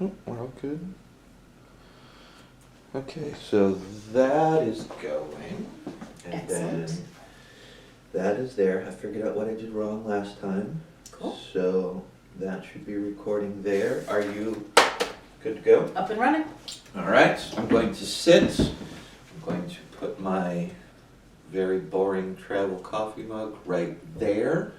Oh, we're all good. Okay, so that is going. And Excellent. then that is there. I figured out what I did wrong last time. Cool. So that should be recording there. Are you good to go? Up and running. All right, I'm going to sit. I'm going to put my very boring travel coffee mug right there.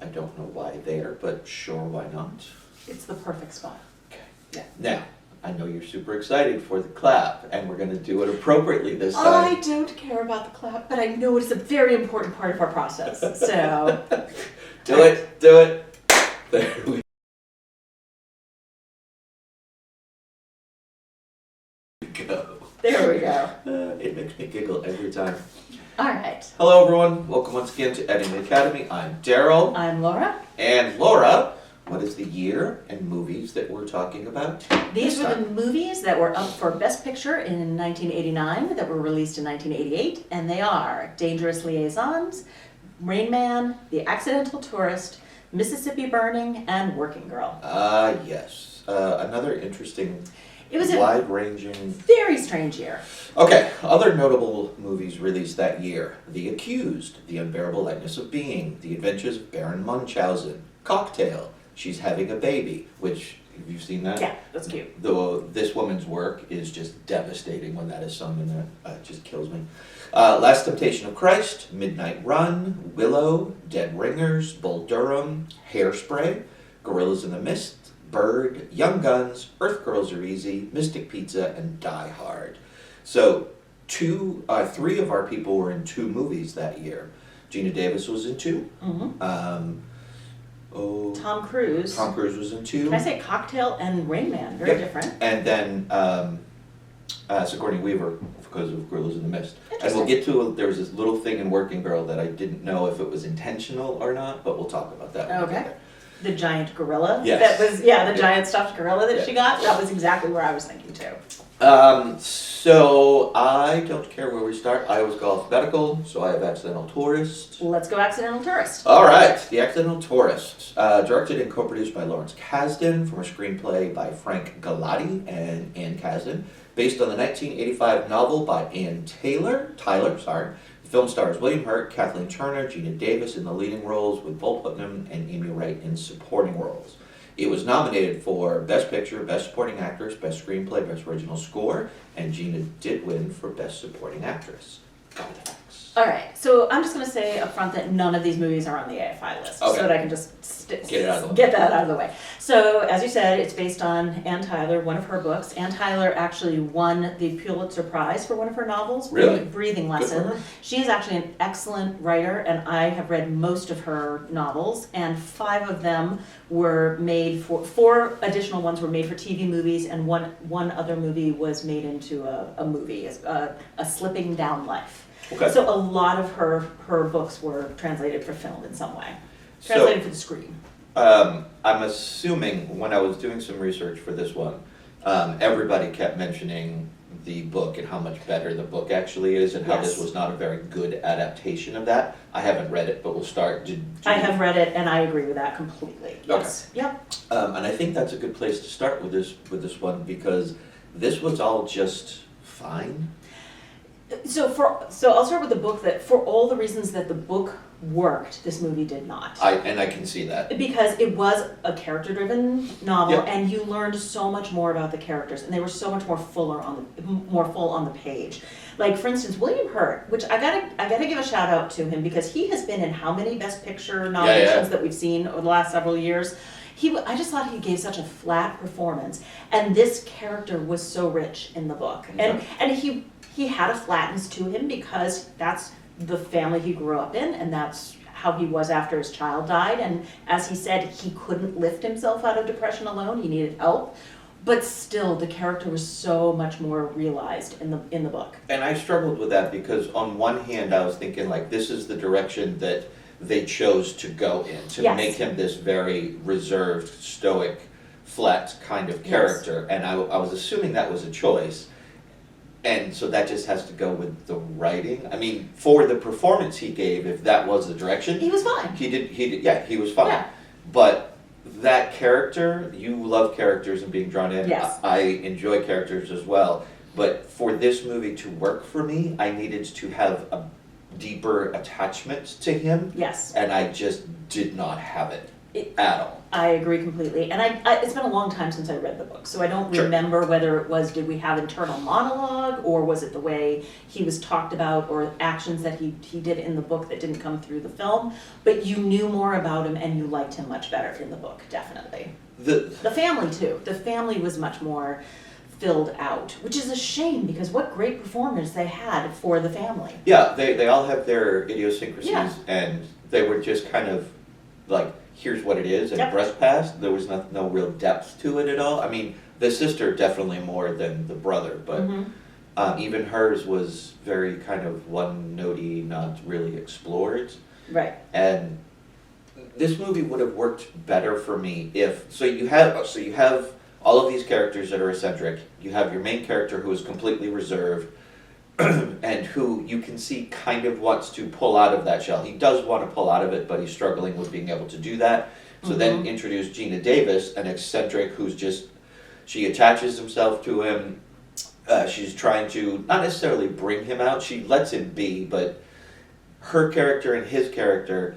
I don't know why there, but sure, why not? It's the perfect spot. Okay. Yeah. Now, I know you're super excited for the clap, and we're going to do it appropriately this time. I don't care about the clap, but I know it's a very important part of our process. So do it. There we go. There we go. It makes me giggle every time. All right. Hello, everyone. Welcome once again to Editing Academy. I'm Daryl. I'm Laura. And Laura, what is the year and movies that we're talking about? These were the movies that were up for Best Picture in 1989 that were released in 1988, and they are Dangerous Liaisons, Rain Man, The Accidental Tourist, Mississippi Burning, and Working Girl. Yes. Another interesting, It was a wide-ranging... very strange year. Okay, other notable movies released that year. The Accused, The Unbearable Lightness of Being, The Adventures of Baron Munchausen, Cocktail, She's Having a Baby, which, have you seen that? Yeah, that's cute. This woman's work is just devastating when that is sung in there. It just kills me. Last Temptation of Christ, Midnight Run, Willow, Dead Ringers, Bull Durham, Hairspray, Gorillas in the Mist, Bird, Young Guns, Earth Girls Are Easy, Mystic Pizza, and Die Hard. So, three of our people were in two movies that year. Gina Davis was in two. Mm-hmm. Tom Cruise. Tom Cruise was in two. Can I say Cocktail and Rain Man? Very different. And then Sigourney Weaver because of Gorillas in the Mist. And we'll Interesting. get to there was this little thing in Working Girl that I didn't know if it was intentional or not, but we'll talk about that when we get Okay. there. The giant gorilla. Yes. That was the giant stuffed gorilla that she got. That was exactly where I was thinking too. So I don't care where we start. I always go alphabetical, so I have Accidental Tourist. Let's go Accidental Tourist. All right, The Accidental Tourist, directed and co-produced by Lawrence Kasdan from a screenplay by Frank Galati and Ann Kasdan, based on the 1985 novel by Ann Tyler. The film stars William Hurt, Kathleen Turner, Gina Davis in the leading roles, with Bull Putnam and Amy Wright in supporting roles. It was nominated for Best Picture, Best Supporting Actress, Best Screenplay, Best Original Score, and Gina did win for Best Supporting Actress. Got the facts. All right. So I'm just going to say up front that none of these movies are on the AFI list, Okay. so that I can just Get that out of the way. So as you said, it's based on Ann Tyler, one of her books. Ann Tyler actually won the Pulitzer Prize for one of her novels, Really? Breathing Good for Lesson. her. She is actually an excellent writer, and I have read most of her novels, and 5 of them were made for, 4 additional ones were made for TV movies, and one other movie was made into a movie, a Slipping Down Life. Okay. So a lot of her books were translated for film in some way. Translated for the screen. I'm assuming when I was doing some research for this one, everybody kept mentioning the book and how much better the book actually is, and how this Yes. was not a very good adaptation of that. I haven't read it, but we'll start. I have read it, and I agree with that completely. Yes. Yep. And I think that's a good place to start with this one, because this was all just fine. So I'll start with the book. That for all the reasons that the book worked, this movie did not. I can see that. Because it was a character-driven novel, Yep. and you learned so much more about the characters, and they were so much more full on the page. Like, for instance, William Hurt, which I gotta give a shout out to him, because he has been in how many Best Picture nominations that we've seen over the last several years. I just thought he gave such a flat performance, and this character was so rich in the book, and he had a flatness to him because that's the family he grew up in, and that's how he was after his child died. And as he said, he couldn't lift himself out of depression alone. He needed help. But still, the character was so much more realized in the book. And I struggled with that because on one hand I was thinking, like, this is the direction that they chose to go in, to make him this very reserved, stoic, flat kind of character. And I was assuming that was a choice. And so that just has to go with the writing. I mean, for the performance he gave, if that was the direction, He was fine. he was fine. Yeah. But that character, you love characters and being drawn in. Yes. I enjoy characters as well. But for this movie to work for me, I needed to have a deeper attachment to him. Yes. And I just did not have it at all. I agree completely. And it's been a long time since I read the book, so I don't Sure. remember whether it was, did we have internal monologue, or was it the way he was talked about, or actions that he did in the book that didn't come through the film. But you knew more about him and you liked him much better in the book, definitely. The family too. The family was much more filled out, which is a shame because what great performers they had for the family. Yeah, they all have their idiosyncrasies, Yeah. and they were just kind of like, here's what it is, and Yep. brush past. There was no real depth to it at all. I mean, the sister definitely more than the brother, but even hers was very kind of one-notey, not really explored. Right. And this movie would have worked better for me if you have all of these characters that are eccentric. You have your main character who is completely reserved and who you can see kind of wants to pull out of that shell. He does want to pull out of it, but he's struggling with being able to do that. So then introduce Gina Davis, an eccentric who's she attaches himself to him. She's trying to not necessarily bring him out. She lets him be, but her character and his character,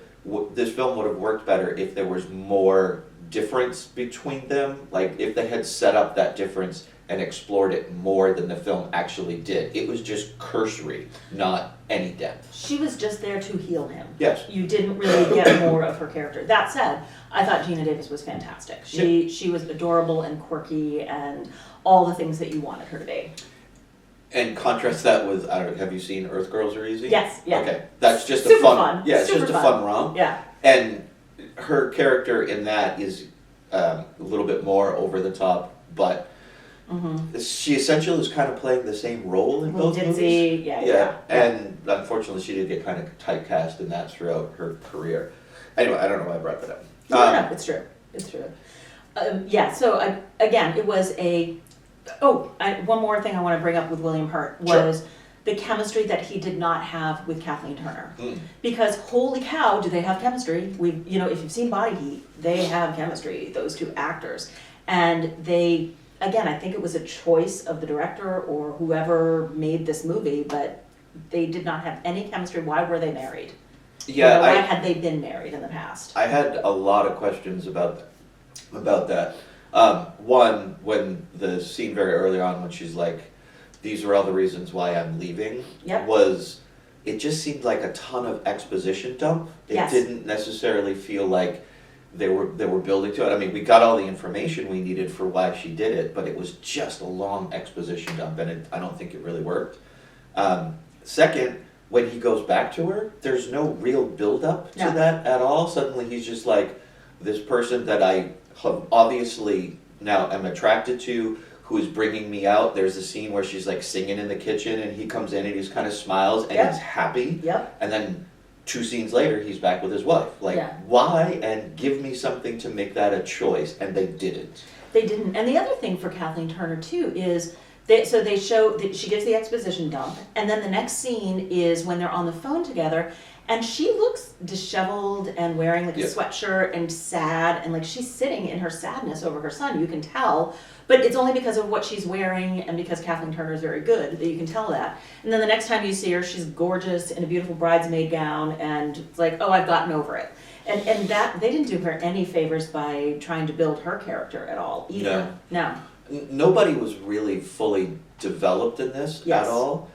this film would have worked better if there was more difference between them. Like if they had set up that difference and explored it more than the film actually did. It was just cursory, not any depth. She was just there to heal him. Yes. You didn't really get more of her character. That said, I thought Gina Davis was fantastic. She was adorable and quirky and all the things that you wanted her to be. And contrast that with, I don't know, have you seen Earth Girls Are Easy? Yes, yeah. Okay, that's just Super a fun, fun. yeah, it's Super just a fun. fun romp. Yeah. And her character in that is a little bit more over the top, but she essentially was kind of playing the same role in both movies. Yeah. And unfortunately, she did get kind of typecast in that throughout her career. Anyway, I don't know why I brought that up. No, it's true. It's true. So again, it was one more thing I want to bring up with William Hurt was the chemistry that he did not have with Kathleen Turner. Because holy cow, do they have chemistry? If you've seen Body Heat, they have chemistry, those two actors. And they, again, I think it was a choice of the director or whoever made this movie, but they did not have any chemistry. Why were they married? Yeah, why had they been married in the past? I had a lot of questions about that. One, when the scene very early on when she's like, these are all the reasons why I'm leaving, it just seemed like a ton of exposition dump. It didn't necessarily feel like they were building to it. I mean, we got all the information we needed for why she did it, but it was just a long exposition dump, and I don't think it really worked. Second, when he goes back to her, there's no real build-up to that at all. Suddenly he's just like, this person that I have obviously now am attracted to, who is bringing me out. There's a scene where she's like singing in the kitchen and he comes in and he just kind of smiles and he's happy. Yep. And then 2 scenes later, he's back with his wife. Like, why? And give me something to make that a choice. And they didn't. They didn't. And the other thing for Kathleen Turner too is they show that she gives the exposition dump, and then the next scene is when they're on the phone together, and she looks disheveled and wearing like a sweatshirt and sad, and like she's sitting in her sadness over her son. You can tell, but it's only because of what she's wearing and because Kathleen Turner is very good that you can tell that. And then the next time you see her, she's gorgeous in a beautiful bridesmaid gown, and it's like, oh, I've gotten over it. And that they didn't do her any favors by trying to build her character at all either. No. Nobody was really fully developed in this at all.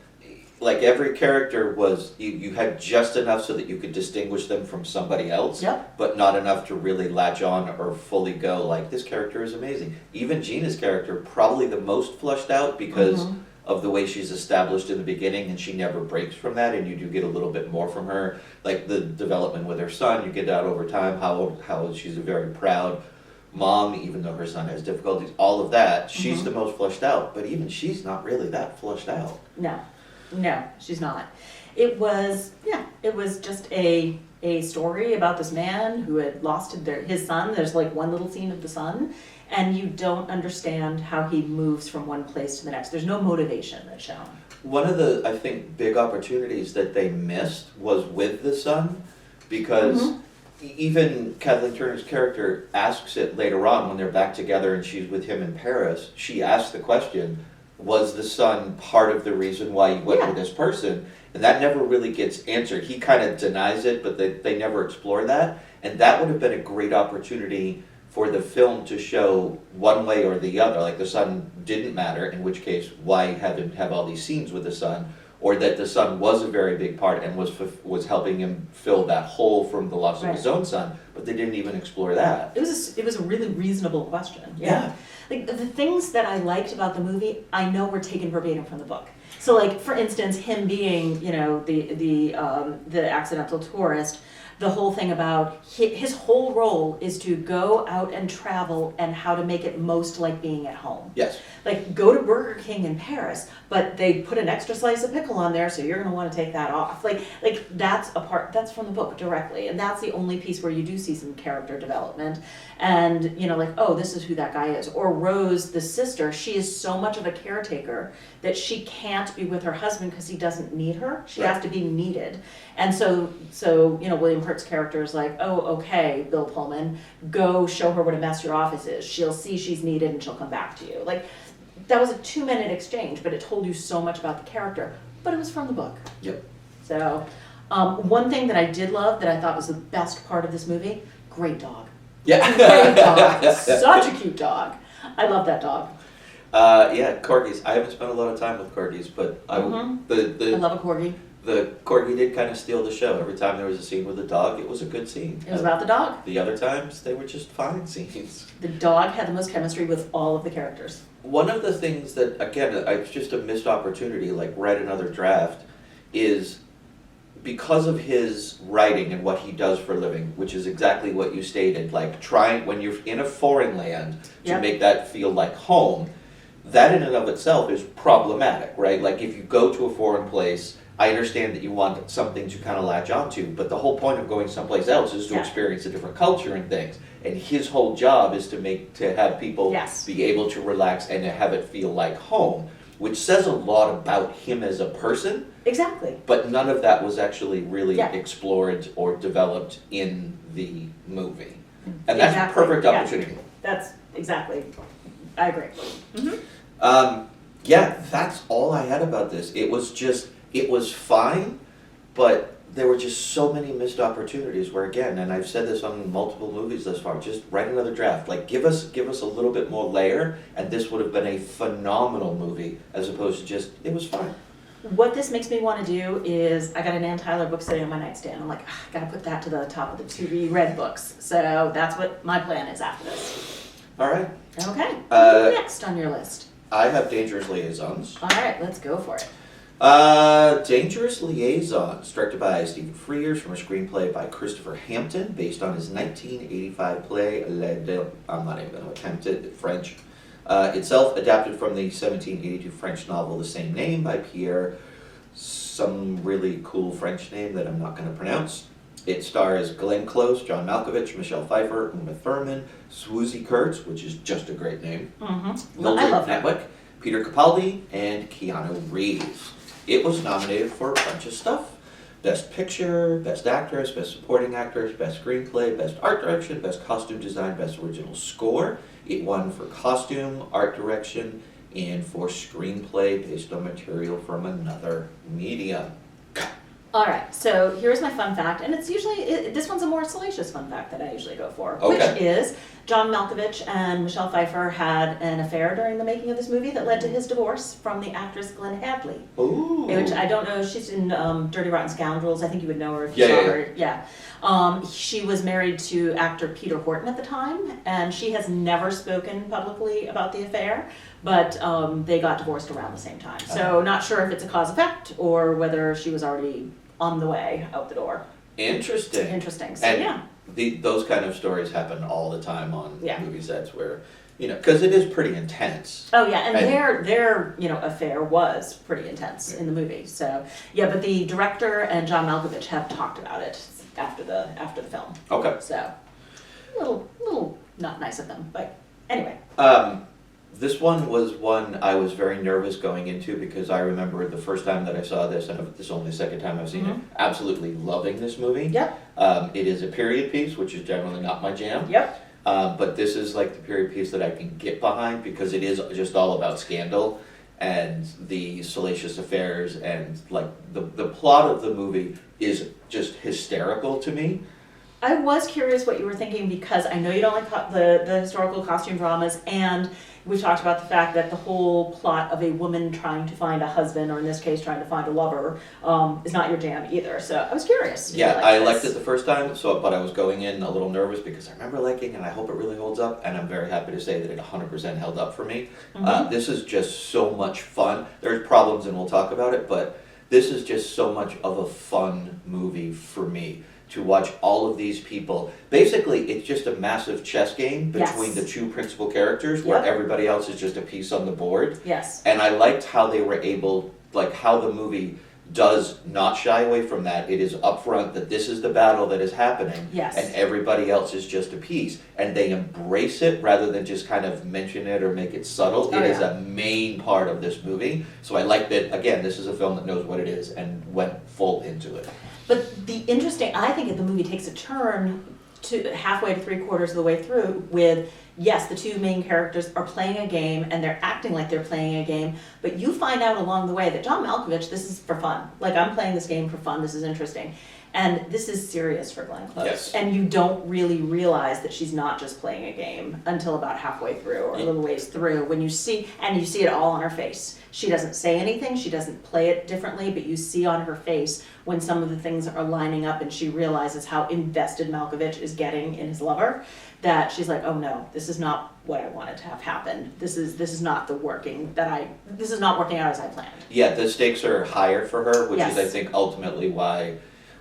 Like every character was, you had just enough so that you could distinguish them from somebody else, but not enough to really latch on or fully go like, this character is amazing. Even Gina's character, probably the most fleshed out because of the way she's established in the beginning, and she never breaks from that, and you do get a little bit more from her. Like the development with her son, you get that over time, how she's a very proud mom, even though her son has difficulties, all of that, she's the most fleshed out, but even she's not really that fleshed out. No, she's not. It was just a story about this man who had lost his son. There's like one little scene of the son, and you don't understand how he moves from one place to the next. There's no motivation that's shown. One of the, I think, big opportunities that they missed was with the son, because even Kathleen Turner's character asks it later on when they're back together and she's with him in Paris. She asks the question, was the son part of the reason why you went Yeah. with this person? And that never really gets answered. He kind of denies it, but they never explore that. And that would have been a great opportunity for the film to show one way or the other. Like the son didn't matter, in which case, why have him have all these scenes with the son? Or that the son was a very big part and was helping him fill that hole from the loss of his own son, but they didn't even explore that. It was a really reasonable question. Yeah. Like the things that I liked about the movie, I know were taken verbatim from the book. So like for instance, him being, you know, the accidental tourist, the whole thing about his whole role is to go out and travel and how to make it most like being at home. Yes. Like go to Burger King in Paris, but they put an extra slice of pickle on there, so you're gonna want to take that off. Like that's that's from the book directly, and that's the only piece where you do see some character development, and you know, like, oh, this is who that guy is. Or Rose, the sister, she is so much of a caretaker that she can't be with her husband because he doesn't need her. She has to be needed, and so you know, William Hurt's character is like, oh, okay, Bill Pullman, go show her what a mess your office is. She'll see she's needed and she'll come back to you. Like. That was a 2-minute exchange, but it told you so much about the character. But it was from the book. Yep. So, one thing that I did love, that I thought was the best part of this movie, great dog. Yeah. Great dog. Such a cute dog. I love that dog. Yeah, corgis. I haven't spent a lot of time with corgis, but I love a corgi. The corgi did kind of steal the show. Every time there was a scene with a dog, it was a good scene. It was about the dog. The other times, they were just fine scenes. The dog had the most chemistry with all of the characters. One of the things that, again, it's just a missed opportunity, like write another draft, is because of his writing and what he does for a living, which is exactly what you stated, like trying, when you're in a foreign land, to make that feel like home, that in and of itself is problematic, right? Like if you go to a foreign place, I understand that you want something to kind of latch onto, but the whole point of going someplace else is to experience a different culture and things. And his whole job is to have people be able to relax and to have it feel like home, which says a lot about him as a person. Exactly. But none of that was actually really explored or developed in the movie. And that's a perfect opportunity. That's exactly, I agree. Yeah, that's all I had about this. It was fine, but there were just so many missed opportunities where, again, and I've said this on multiple movies thus far, just write another draft. Like, give us a little bit more layer, and this would have been a phenomenal movie, as opposed to just, it was fine. What this makes me want to do is, I got an Ann Tyler book sitting on my nightstand. I'm like, I gotta put that to the top of the to-be read books. So that's what my plan is after this. All right. Okay. What's next on your list? I have Dangerous Liaisons. All right, let's go for it. Dangerous Liaisons, directed by Stephen Frears from a screenplay by Christopher Hampton, based on his 1985 play, I'm not even going to attempt it, French. Itself adapted from the 1782 French novel the same name by Pierre, some really cool French name that I'm not going to pronounce. It stars Glenn Close, John Malkovich, Michelle Pfeiffer, Uma Thurman, Swoosie Kurtz, which is just a great name, Mildred Netwick, Peter Capaldi, and Keanu Reeves. It was nominated for a bunch of stuff. Best Picture, Best Actress, Best Supporting Actress, Best Screenplay, Best Art Direction, Best Costume Design, Best Original Score. It won for Costume, Art Direction, and for Screenplay based on material from another medium. All right, so here's my fun fact, and it's usually, this one's a more salacious fun fact that I usually go for, which is John Malkovich and Michelle Pfeiffer had an affair during the making of this movie that led to his divorce from the actress Glenn Hadley. Ooh. Which I don't know, she's in Dirty Rotten Scoundrels, I think you would know her if you saw her. Yeah. She was married to actor Peter Horton at the time, and she has never spoken publicly about the affair, but they got divorced around the same time. So not sure if it's a cause-effect or whether she was already on the way out the door. Interesting. Interesting. So and those kind of stories happen all the time on Yeah. movie sets where, you know, because it is pretty intense. Oh yeah, and their affair was pretty intense in the movie. So yeah, but the director and John Malkovich have talked about it after the film. Okay. So little not nice of them, but anyway. This one was one I was very nervous going into because I remember the first time that I saw this, and this is only the second time I've seen it, absolutely loving this movie. Yep. It is a period piece, which is generally not my jam. Yep. But this is like the period piece that I can get behind because it is just all about scandal and the salacious affairs, and like the plot of the movie is just hysterical to me. I was curious what you were thinking because I know you don't like the historical costume dramas, and we've talked about the fact that the whole plot of a woman trying to find a husband, or in this case trying to find a lover, is not your jam either. So I was curious. Yeah, I liked it the first time, but I was going in a little nervous because I remember liking it and I hope it really holds up, and I'm very happy to say that it 100% held up for me. This is just so much fun. There's problems and we'll talk about it, but this is just so much of a fun movie for me. To watch all of these people. Basically, it's just a massive chess game between the two principal characters where everybody else is just a piece on the board. Yes. And I liked how they were able, like how the movie does not shy away from that. It is upfront that this is the battle that is happening. Yes. And everybody else is just a piece. And they embrace it rather than just kind of mention it or make it subtle. It is a main part of this movie. So I like that, again, this is a film that knows what it is and went full into it. But I think the movie takes a turn to halfway to 3/4 of the way through with, yes, the two main characters are playing a game and they're acting like they're playing a game, but you find out along the way that John Malkovich, this is for fun. Like, I'm playing this game for fun, this is interesting. And this is serious for Glenn Close. Yes. And you don't really realize that she's not just playing a game until about halfway through or a little ways through when you see it all on her face. She doesn't say anything, she doesn't play it differently, but you see on her face when some of the things are lining up and she realizes how invested Malkovich is getting in his lover, that she's like, oh no, this is not what I wanted to have happen. This is not working out as I planned. Yeah, the stakes are higher for her, which Yes. is I think ultimately why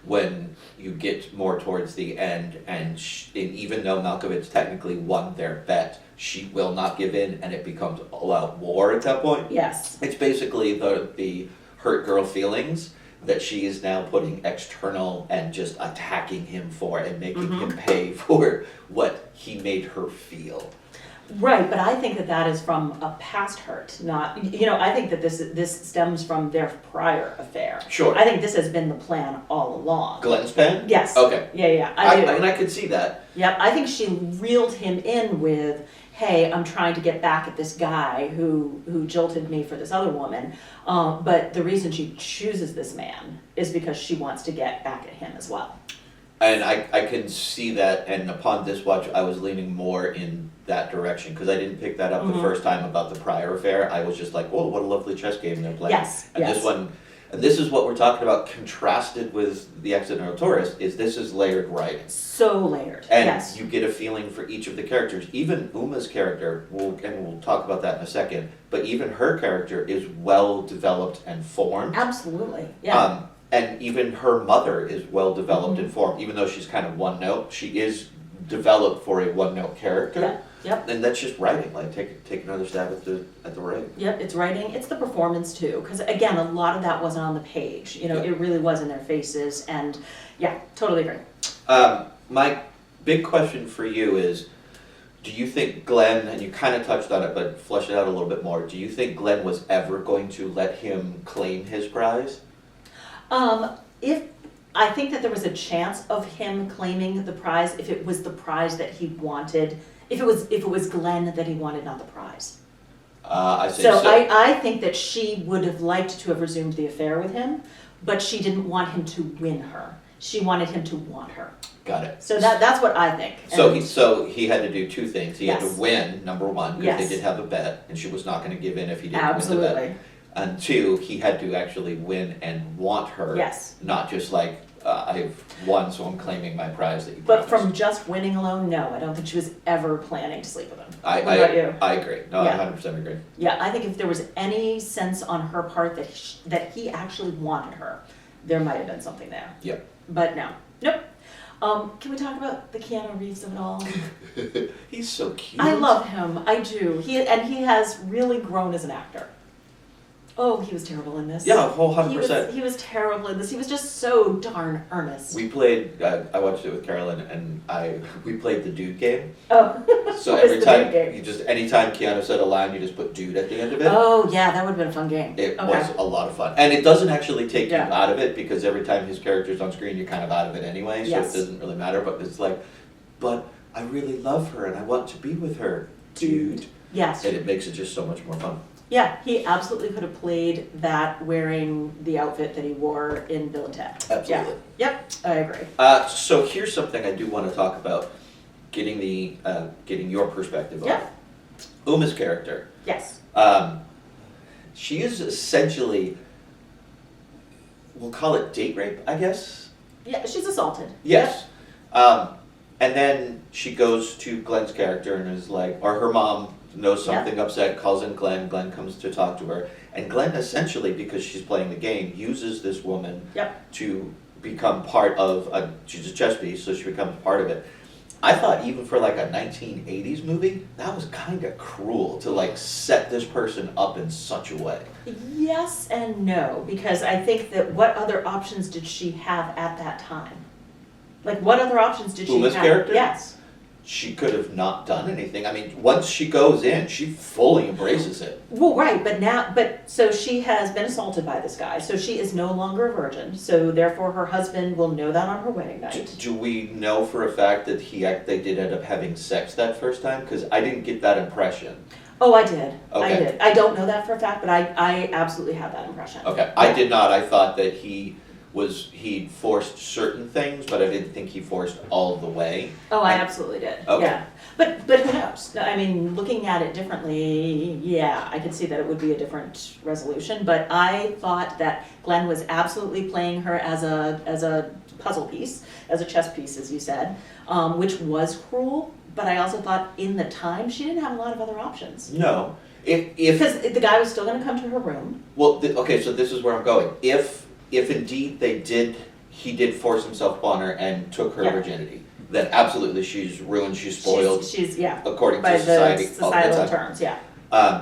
when you get more towards the end, and even though Malkovich technically won their bet, she will not give in, and it becomes all-out war at that point. Yes. It's basically the hurt girl feelings that she is now putting external and just attacking him for and making him pay for what he made her feel. Right, but I think that is from a past hurt, not, I think that this stems from their prior affair. Sure. I think this has been the plan all along. Glenn's pen? Yes. Okay. Yeah, I do. And I could see that. Yep, I think she reeled him in with, hey, I'm trying to get back at this guy who jilted me for this other woman, but the reason she chooses this man is because she wants to get back at him as well. And I can see that, and upon this watch, I was leaning more in that direction, because I didn't pick that up the first time about the prior affair. I was just like, whoa, what a lovely chess game they're playing. Yes, and yes. This one, and this is what we're talking about, contrasted with The Accidental Tourist, is this is layered writing. So layered, And yes. you get a feeling for each of the characters. Even Uma's character, we'll talk about that in a second, but even her character is well developed and formed. Absolutely, yeah. And even her mother is well developed and formed, even though she's kind of one note. She is developed for a one note character. Yeah. Yep. And that's just writing. Like take another stab at the writing. Yep, it's writing. It's the performance too, because again, a lot of that wasn't on the page. It really was in their faces, and yeah, totally agree. My big question for you is, do you think Glenn, and you kind of touched on it, but flesh it out a little bit more, do you think Glenn was ever going to let him claim his prize? If I think that there was a chance of him claiming the prize if it was the prize that he wanted, if it was Glenn that he wanted, not the prize. I say So so. I think that she would have liked to have resumed the affair with him, but she didn't want him to win her. She wanted him to want her. Got it. So that's what I think. So he had to do two things. He had Yes. to win, number one, because Yes. they did have a bet, and she was not going to give in if he didn't win the Absolutely. bet. And two, he had to actually win and want her. Yes. Not just like, I've won, so I'm claiming my prize that you But promised. from just winning alone, no, I don't think she was ever planning to sleep with him. I agree. No, Yeah. I 100% agree. Yeah, I think if there was any sense on her part that he actually wanted her, there might have been something there. Yep. But no, nope. Can we talk about the Keanu Reeves of it all? He's so cute. I love him. I do. He has really grown as an actor. Oh, he was terrible in this. Yeah, a whole 100%. He was terrible in this. He was just so darn earnest. We played. I watched it with Carolyn, and we played the dude game. Oh, So what every is the time dude game? anytime Keanu said a line, you just put dude at the end of it. Oh yeah, that would have been a fun game. It Okay. was a lot of fun, and it doesn't actually take Yeah. you out of it because every time his character's on screen, you're kind of out of it anyway. So Yes. it doesn't really matter. But it's like, but I really love her, and I want to be with her, dude. Yes. And it makes it just so much more fun. Yeah, he absolutely could have played that wearing the outfit that he wore in Bill and Ted. Absolutely. Yeah. Yep, I agree. So here's something I do want to talk about, getting your perspective on. Yeah. Uma's character. Yes. She is essentially, we'll call it date rape, I guess. Yeah, she's assaulted. Yes. And then she goes to Glenn's character and is like, or her mom knows something upset, calls in Glenn comes to talk to her, and Glenn essentially, because she's playing the game, uses this woman Yep. to become part of she's a chess piece, so she becomes part of it. I thought even for like a 1980s movie, that was kind of cruel to like set this person up in such a way. Yes and no, because I think that what other options did she have at that time? Like, what other options did she Uma's have? character? Yes. She could have not done anything. I mean, once she goes in, she fully embraces it. Well, right, so she has been assaulted by this guy, so she is no longer a virgin, so therefore her husband will know that on her wedding night. Do we know for a fact that they did end up having sex that first time? Because I didn't get that impression. Oh, I did. I Okay. did. I don't know that for a fact, but I absolutely have that impression. Okay, I did not. I thought that he forced certain things, but I didn't think he forced all the way. Oh, I absolutely did. Okay. Yeah. But who knows? I mean, looking at it differently, yeah, I could see that it would be a different resolution. But I thought that Glenn was absolutely playing her as a puzzle piece, as a chess piece, as you said, which was cruel. But I also thought in the time she didn't have a lot of other options. No, if Because the guy was still going to come to her room. well, okay, so this is where I'm going. If indeed he did force himself upon her and took her Yeah. virginity, then absolutely she's ruined, she's spoiled, She's yeah. according By to society. the societal terms, yeah.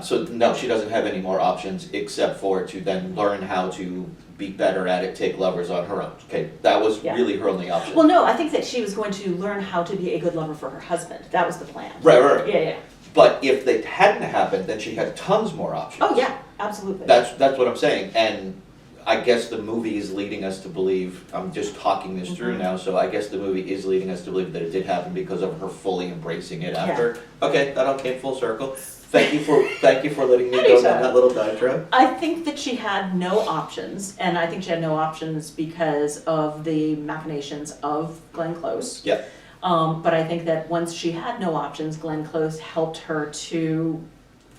So no, she doesn't have any more options except for to then learn how to be better at it, take lovers on her own. Okay, that was Yeah. really her only option. Well, no, I think that she was going to learn how to be a good lover for her husband. That was the plan. Right. Yeah. But if they hadn't happened, then she had tons more options. Oh, yeah, absolutely. That's what I'm saying, and I guess the movie is leading us to believe, I'm just talking this through now, so I guess the movie is leading us to believe that it did happen because of her fully embracing it after. Okay, that all came full circle. Thank you for letting me go down that little diatribe. I think that she had no options, and I think she had no options because of the machinations of Glenn Close. Yep. But I think that once she had no options, Glenn Close helped her to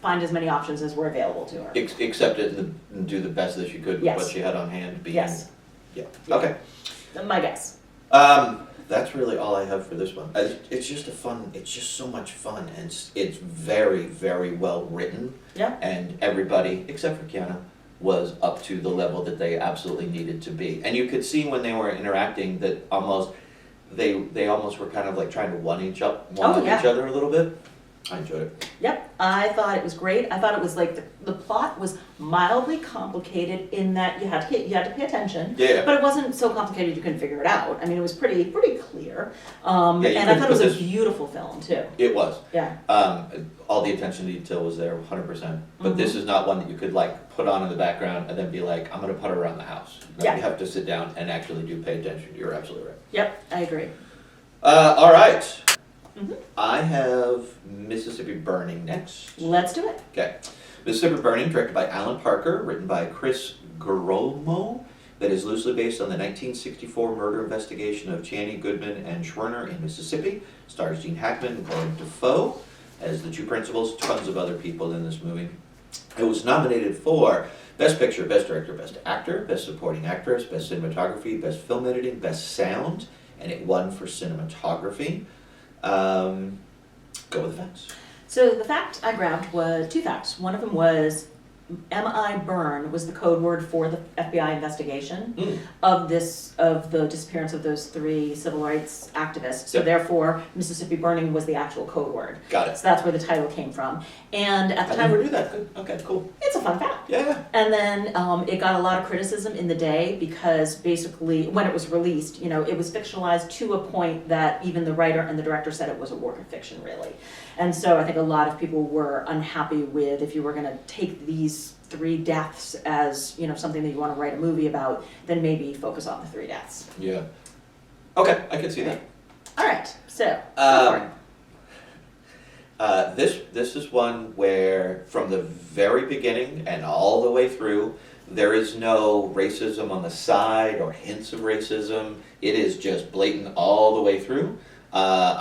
find as many options as were available to her. Accept it and do the best that she could with Yes. what she had on hand. Yes. Yeah. Yeah. Okay. My guess. That's really all I have for this one. It's just so much fun, and it's very, very well written. Yeah. And everybody, except for Keanu, was up to the level that they absolutely needed to be. And you could see when they were interacting that they almost were kind of like trying to one each other a little bit. I enjoyed it. Yep, I thought it was great. I thought it was like the plot was mildly complicated in that you had to pay attention. Yeah. But it wasn't so complicated you couldn't figure it out. I mean, it was pretty clear. And I couldn't thought it was put a this- beautiful film too. It was. Yeah. All the attention to detail was there, 100%. But this is not one that you could like put on in the background and then be like, I'm gonna put it around the house. No, Yeah. You have to sit down and actually do pay attention. You're absolutely right. Yep, I agree. All right. Mhm. I have Mississippi Burning next. Let's do it. Okay. Mississippi Burning, directed by Alan Parker, written by Chris Gerolmo, that is loosely based on the 1964 murder investigation of Chaney, Goodman, and Schwerner in Mississippi. Stars Gene Hackman and Willem Dafoe as the two principals, tons of other people in this movie. It was nominated for Best Picture, Best Director, Best Actor, Best Supporting Actress, Best Cinematography, Best Film Editing, Best Sound, and it won for cinematography. Go with the facts. So the fact I grabbed was two facts. One of them was M.I. Byrne was the code word for the FBI investigation Mm. of the disappearance of those 3 civil rights activists. So Yep. therefore, Mississippi Burning was the actual code word. Got it. So that's where the title came from. And at the I time, never knew that. Good. Okay, cool. it's a fun fact. Yeah. And then it got a lot of criticism in the day because basically when it was released, it was fictionalized to a point that even the writer and the director said it was a work of fiction, really. And so I think a lot of people were unhappy with if you were going to take these 3 deaths as, something that you want to write a movie about, then maybe focus on the 3 deaths. Yeah. Okay, I can see that. All right, so go for it. This is one where from the very beginning and all the way through, there is no racism on the side or hints of racism. It is just blatant all the way through.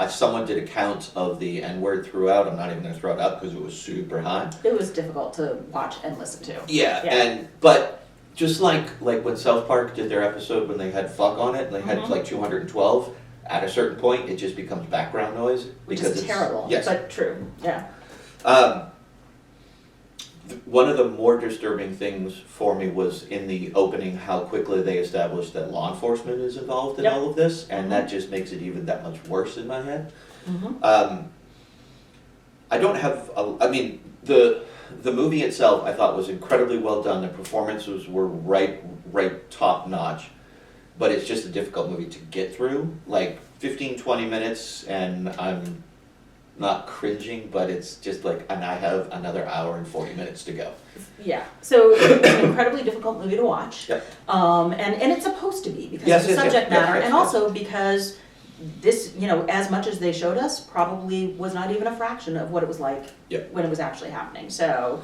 Someone did a count of the N-word throughout. I'm not even going to throw it out because it was super high. It was difficult to watch and listen to. Yeah. But just like when South Park did their episode when they had fuck on it, and they had like 212. At a certain point, it just becomes background noise. Which because is terrible, yes. but true, yeah. One of the more disturbing things for me was in the opening how quickly they established that law enforcement is involved in Yep. all of this, and that just makes it even that much worse in my head. Mm-hmm. I don't have, the movie itself I thought was incredibly well done. The performances were right top notch, but it's just a difficult movie to get through. Like 15, 20 minutes and I'm not cringing, but it's just like, and I have another hour and 40 minutes to go. Yeah, so it's an incredibly difficult movie to watch. Yep. And it's supposed to be because Yes, of the yes, subject yes, matter, yes, and yes. also because this, as much as they showed us, probably was not even a fraction of what it was like Yep. when it was actually happening. So,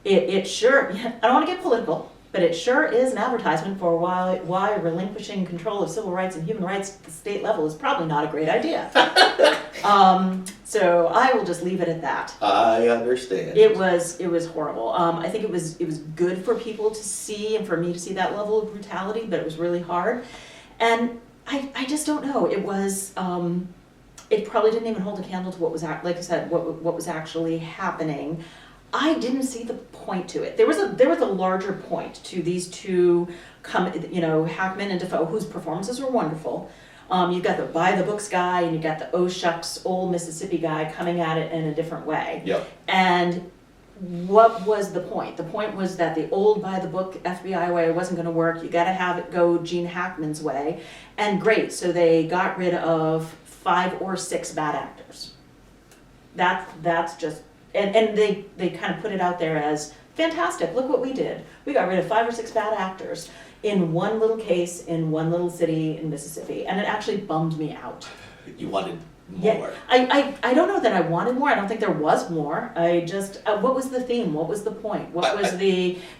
it sure, I don't want to get political, but it sure is an advertisement for why relinquishing control of civil rights and human rights at the state level is probably not a great idea. So I will just leave it at that. I understand. It was horrible. I think it was good for people to see and for me to see that level of brutality, but it was really hard. And I just don't know. It was it probably didn't even hold a candle to what was like I said what was actually happening. I didn't see the point to it. There was a larger point to these 2 Hackman and Defoe, whose performances were wonderful. You've got the by the books guy and you've got the oh shucks old Mississippi guy coming at it in a different way. Yep. And what was the point? The point was that the old by the book FBI way wasn't going to work. You got to have it go Gene Hackman's way. And great, so they got rid of 5 or 6 bad actors. That's just, and they kind of put it out there as fantastic. Look what we did. We got rid of 5 or 6 bad actors in one little case in one little city in Mississippi, and it actually bummed me out. You wanted more. Yeah, I don't know that I wanted more. I don't think there was more. I just, what was the theme? What was the point? What was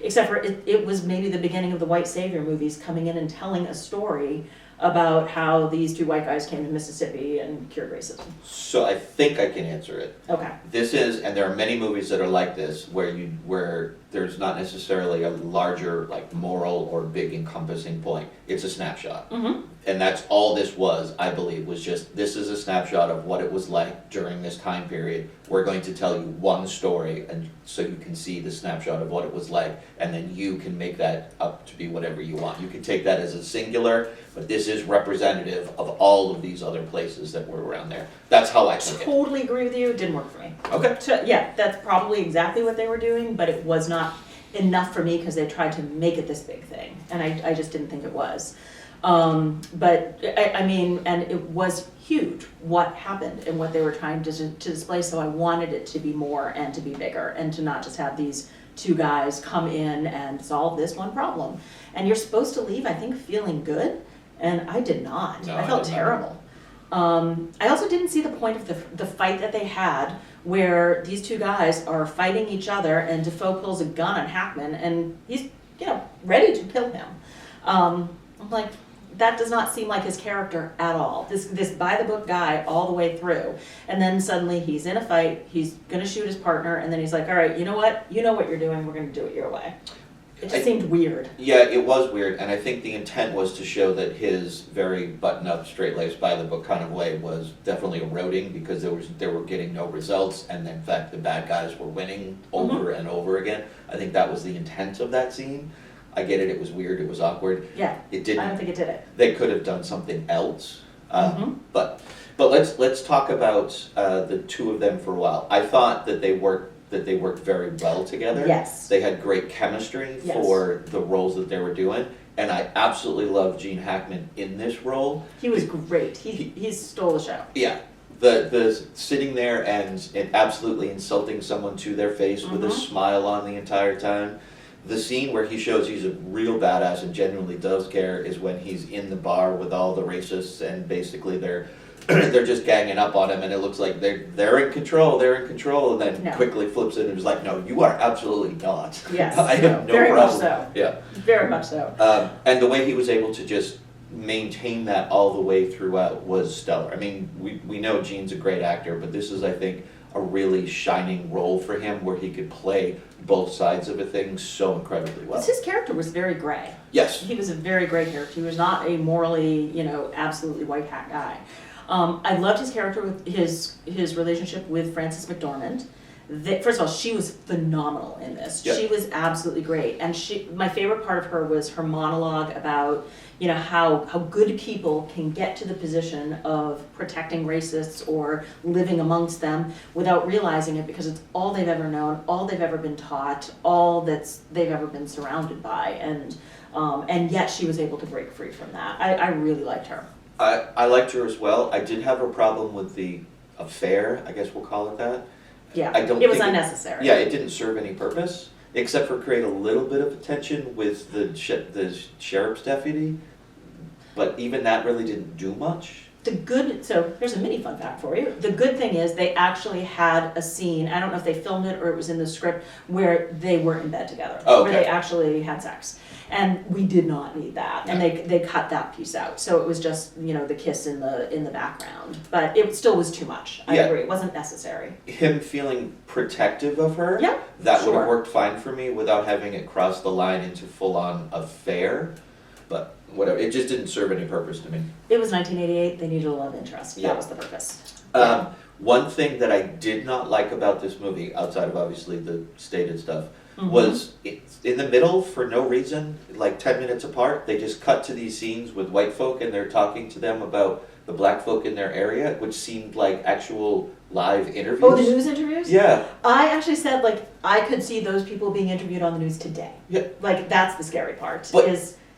except for it was maybe the beginning of the white savior movies coming in and telling a story about how these 2 white guys came to Mississippi and cured racism. So I think I can answer it. Okay. This is, and there are many movies that are like this, where there's not necessarily a larger, like, moral or big encompassing point. It's a snapshot. Mm-hmm. And that's all this was, I believe, was just, this is a snapshot of what it was like during this time period. We're going to tell you one story, and so you can see the snapshot of what it was like, and then you can make that up to be whatever you want. You can take that as a singular, but this is representative of all of these other places that were around there. That's how I took it. Totally agree with you. It didn't work for me. Okay. So, yeah, that's probably exactly what they were doing, but it was not enough for me because they tried to make it this big thing, and I just didn't think it was. But I mean, and it was huge what happened and what they were trying to display, so I wanted it to be more and to be bigger and to not just have these 2 guys come in and solve this one problem. And you're supposed to leave, I think, feeling good, and I did not. No, I felt did not. terrible. I also didn't see the point of the fight that they had where these 2 guys are fighting each other and Defoe pulls a gun on Hackman and he's, ready to kill him. I'm like, that does not seem like his character at all. This by the book guy all the way through. And then suddenly he's in a fight, he's gonna shoot his partner, and then he's like, all right, you know what? You know what you're doing, we're gonna do it your way. It just seemed weird. Yeah, it was weird, and I think the intent was to show that his very button-up, straight-laced, by-the-book kind of way was definitely eroding because they were getting no results, and in fact the bad guys were winning over and over again. I think that was the intent of that scene. I get it, it was weird, it was awkward. Yeah, It didn't. I don't think it did it. They could have done something else. But let's talk about the two of them for a while. I thought that they worked very well together. Yes. They had great chemistry Yes. for the roles that they were doing, and I absolutely love Gene Hackman in this role. He was great. He stole the show. Yeah. The sitting there and absolutely insulting someone to their face with a smile on the entire time. The scene where he shows he's a real badass and genuinely does care is when he's in the bar with all the racists and basically they're just ganging up on him and it looks like they're in control, and then quickly flips it and is like, no, you are absolutely not. Yes. I have no very problem. much so. Yeah. Very much so. And the way he was able to just maintain that all the way throughout was stellar. I mean, we know Gene's a great actor, but this is, I think, a really shining role for him where he could play both sides of a thing so incredibly well. His character was very gray. Yes. He was a very gray character. He was not a morally, absolutely white hat guy. I loved his character with his relationship with Frances McDormand. First of all, she was phenomenal in this. Yep. She was absolutely great. And my favorite part of her was her monologue about, how good people can get to the position of protecting racists or living amongst them without realizing it because it's all they've ever known, all they've ever been taught, all they've ever been surrounded by. And yet she was able to break free from that. I really liked her. I liked her as well. I did have a problem with the affair, I guess we'll call it that. Yeah, it was unnecessary. It didn't serve any purpose, except for create a little bit of tension with the sheriff's deputy, but even that really didn't do much. So here's a mini fun fact for you. The good thing is they actually had a scene, I don't know if they filmed it or it was in the script, where they were in bed together. Oh, okay. Where they actually had sex. And we did not need that. And they cut that piece out. So it was just, the kiss in the background. But it still was too much. I agree. It wasn't necessary. Him feeling protective of her, yeah, that would have worked fine for me without having it cross the line into full-on affair. But whatever, it just didn't serve any purpose to me. It was 1988. They needed a love interest. Yeah. That was the purpose. One thing that I did not like about this movie, outside of obviously the stated stuff, was in the middle, for no reason, like 10 minutes apart, they just cut to these scenes with white folk and they're talking to them about the black folk in their area, which seemed like actual live interviews. Oh, the news interviews? Yeah. I actually said, I could see those people being interviewed on the news today. Yeah. That's the scary part.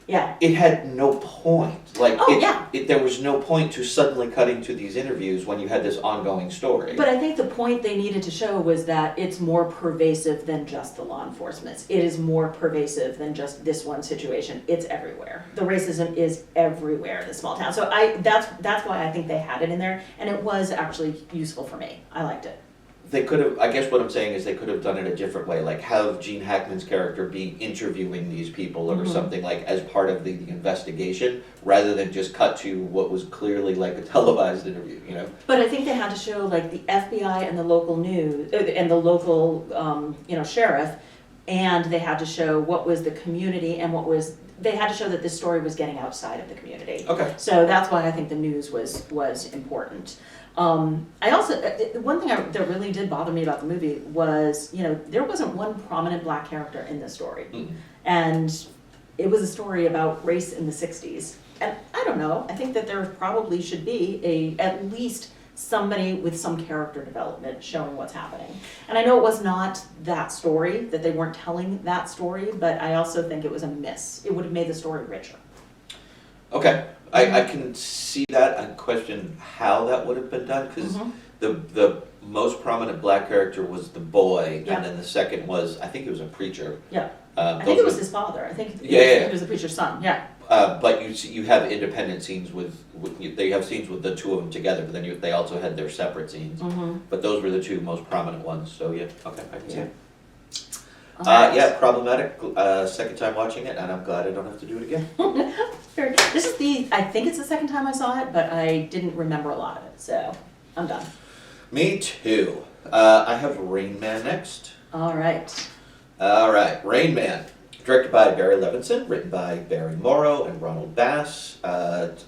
Yeah. It had no point. Yeah. There was no point to suddenly cutting to these interviews when you had this ongoing story. But I think the point they needed to show was that it's more pervasive than just the law enforcement. It is more pervasive than just this one situation. It's everywhere. The racism is everywhere in the small town. So that's why I think they had it in there, and it was actually useful for me. I liked it. They could have, I guess what I'm saying is they could have done it a different way, like have Gene Hackman's character be interviewing these people or something as part of the investigation, rather than just cut to what was clearly like a televised interview, But I think they had to show the FBI and the local news, and the local, sheriff, and they had to show what was the community and they had to show that this story was getting outside of the community. Okay. So that's why I think the news was important. I also, one thing that really did bother me about the movie was, there wasn't one prominent black character in this story. And it was a story about race in the 60s. And I don't know, I think that there probably should be at least somebody with some character development showing what's happening. And I know it was not that story, that they weren't telling that story, but I also think it was a miss. It would have made the story richer. Okay. I can see that. I question how that would have been done, because the most prominent black character was the boy, and then the second was, I think it was a preacher. Yeah. I think it was his father. I think it was the preacher's son. Yeah. But you have independent scenes they have scenes with the two of them together, but then they also had their separate scenes. But those were the two most prominent ones. So yeah, okay, I can see it. Yeah, problematic. Second time watching it, and I'm glad I don't have to do it again. This is I think it's the second time I saw it, but I didn't remember a lot of it, so I'm done. Me too. I have Rain Man next. All right. Rain Man. Directed by Barry Levinson, written by Barry Morrow and Ronald Bass.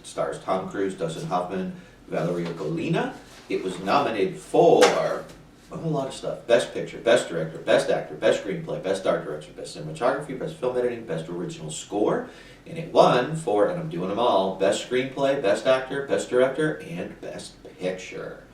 Stars Tom Cruise, Dustin Hoffman, Valeria Golina. It was nominated for a lot of stuff. Best Picture, Best Director, Best Actor, Best Screenplay, Best Art Direction, Best Cinematography, Best Film Editing, Best Original Score. And it won for, and I'm doing them all, Best Screenplay, Best Actor, Best Director, and Best Picture.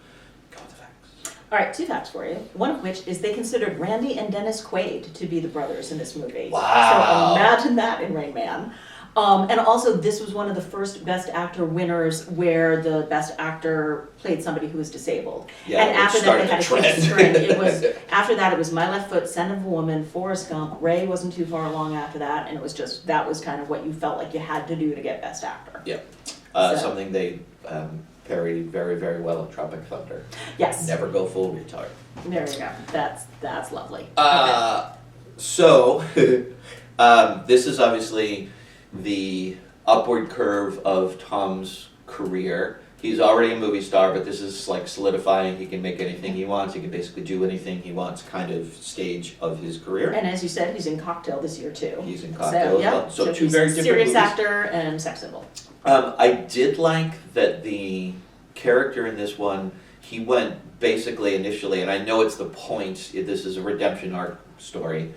Go with the facts. All right, 2 facts for you. One of which is they considered Randy and Dennis Quaid to be the brothers in this movie. Wow. So imagine that in Rain Man. And also, this was one of the first Best Actor winners where the Best Actor played somebody who was disabled. Yeah, and after that, they had a trend. huge string. After that, it was My Left Foot, Scent of a Woman, Forrest Gump. Ray wasn't too far along after that, and it was just, that was kind of what you felt like you had to do to get Best Actor. Yeah. So. Something they parodied very, very well in Tropic Thunder. Yes. Never go full retard. There you go. That's lovely. So, this is obviously the upward curve of Tom's career. He's already a movie star, but this is like solidifying. He can make anything he wants. He can basically do anything he wants kind of stage of his career. And as you said, he's in Cocktail this year too. He's in Cocktail as well. So two he's very a different serious movies. actor and sex symbol. I did like that the character in this one, he went basically initially, and I know it's the point, this is a redemption arc story,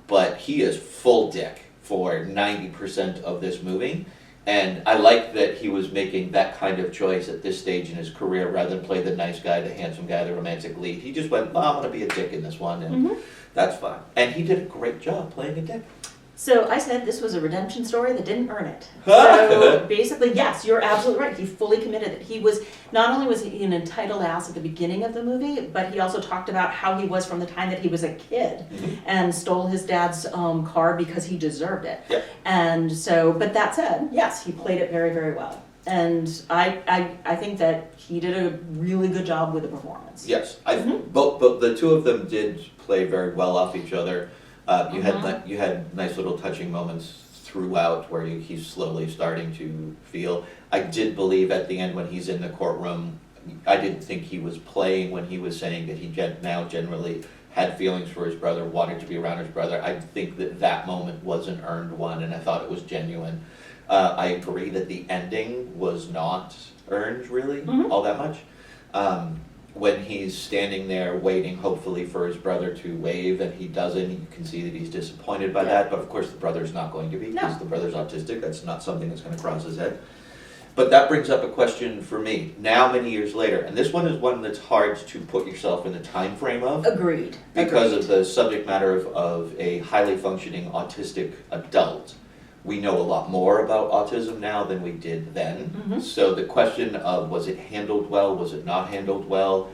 but he is full dick for 90% of this movie. And I like that he was making that kind of choice at this stage in his career rather than play the nice guy, the handsome guy, the romantic lead. He just went, I'm going to be a dick in this one, and that's fine. And he did a great job playing a dick. So I said this was a redemption story that didn't earn it. So basically, yes, you're absolutely right. He fully committed it. He was, not only was he an entitled ass at the beginning of the movie, but he also talked about how he was from the time that he was a kid and stole his dad's car because he deserved it. Yep. And so, but that said, yes, he played it very, very well. And I think that he did a really good job with the performance. Yes, both the two of them did play very well off each other. You had nice little touching moments throughout where he's slowly starting to feel. I did believe at the end when he's in the courtroom, I didn't think he was playing when he was saying that he now generally had feelings for his brother, wanted to be around his brother. I think that moment was an earned one, and I thought it was genuine. I agree that the ending was not earned really all that much. When he's standing there waiting hopefully for his brother to wave and he doesn't, you can see that he's disappointed by that, but of course the brother's not going to be because the brother's autistic. That's not something that's going to cross his head. But that brings up a question for me, now many years later, and this one is one that's hard to put yourself in the time frame of. Agreed. Because of the subject matter of a highly functioning autistic adult. We know a lot more about autism now than we did then. So the question of was it handled well, was it not handled well,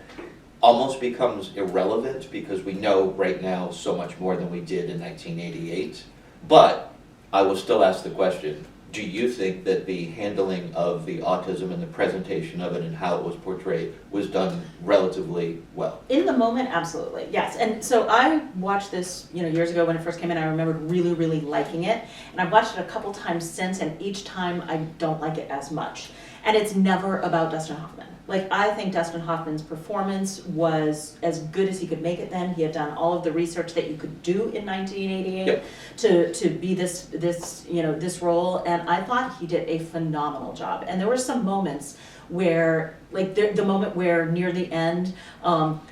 almost becomes irrelevant because we know right now so much more than we did in 1988. But I will still ask the question, do you think that the handling of the autism and the presentation of it and how it was portrayed was done relatively well? In the moment, absolutely, yes. And so I watched this, years ago when it first came in. I remembered really, really liking it, and I've watched it a couple times since, and each time I don't like it as much. And it's never about Dustin Hoffman. Like, I think Dustin Hoffman's performance was as good as he could make it then. He had done all of the research that you could do in 1988 to be this role, and I thought he did a phenomenal job. And there were some moments where, like the moment where near the end,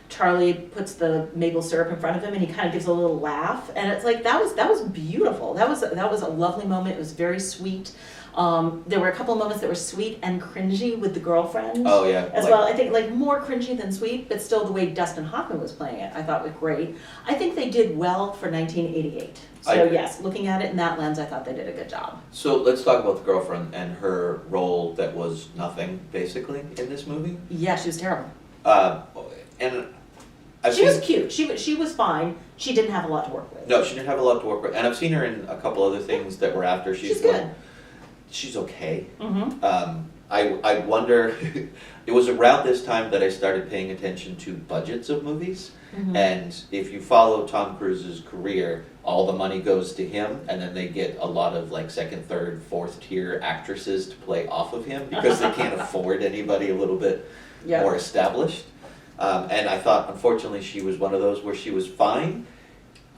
Charlie puts the maple syrup in front of him and he kind of gives a little laugh, and it's like that was beautiful. That was a lovely moment. It was very sweet. There were a couple of moments that were sweet and cringy with the girlfriend. Oh yeah. As well, I think like more cringy than sweet, but still the way Dustin Hoffman was playing it, I thought was great. I think they did well for 1988. So yes, looking at it in that lens, I thought they did a good job. So let's talk about the girlfriend and her role that was nothing, basically, in this movie. Yeah, she was terrible. And she was cute. She was fine. She didn't have a lot to work with. No, she didn't have a lot to work with. And I've seen her in a couple other things that were after she's good. She's okay. I wonder, it was around this time that I started paying attention to budgets of movies. And if you follow Tom Cruise's career, all the money goes to him, and then they get a lot of like second, third, fourth tier actresses to play off of him because they can't afford anybody a little bit more established. And I thought, unfortunately, she was one of those where she was fine.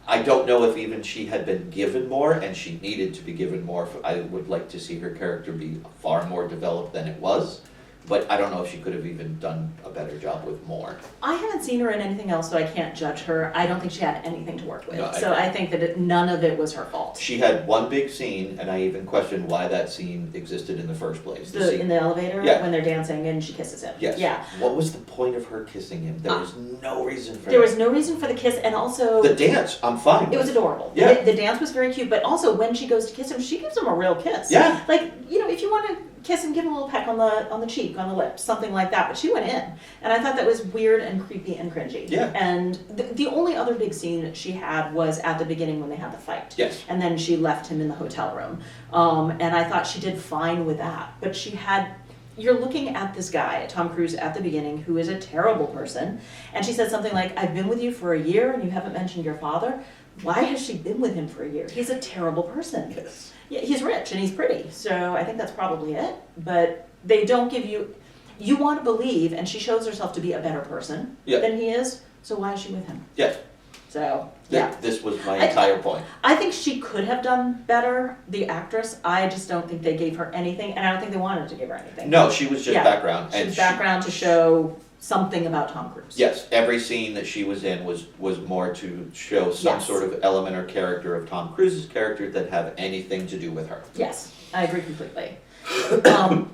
I don't know if even she had been given more, and she needed to be given more. I would like to see her character be far more developed than it was, but I don't know if she could have even done a better job with more. I haven't seen her in anything else, so I can't judge her. I don't think she had anything to work with. No, So I think that none of it was her fault. She had one big scene, and I even questioned why that scene existed in the first place. In the elevator, Yeah. when they're dancing and she kisses him. Yes. Yeah. What was the point of her kissing him? There was no reason for There that. was no reason for the kiss, and also The dance, I'm fine with. it was adorable. Yeah. The dance was very cute, but also when she goes to kiss him, she gives him a real kiss. Yeah. Like, you know, if you want to kiss him, give him a little peck on the cheek, on the lips, something like that. But she went in, and I thought that was weird and creepy and cringy. Yeah. And the only other big scene that she had was at the beginning when they had the fight. Yes. And then she left him in the hotel room, and I thought she did fine with that. But she had. You're looking at this guy, Tom Cruise, at the beginning, who is a terrible person, and she said something like, "I've been with you for a year, and you haven't mentioned your father." Why has she been with him for a year? He's a terrible person. Yes. Yeah, he's rich and he's pretty, so I think that's probably it. But they don't give you. You want to believe, and she shows herself to be a better person Yeah. than he is. So why is she with him? Yeah. So yeah. This was my entire point. I think she could have done better, the actress. I just don't think they gave her anything, and I don't think they wanted to give her anything. No, she was just Yeah. background. She was background to show something about Tom Cruise. Yes, every scene that she was in was more to show some Yes. sort of element or character of Tom Cruise's character that have anything to do with her. Yes, I agree completely.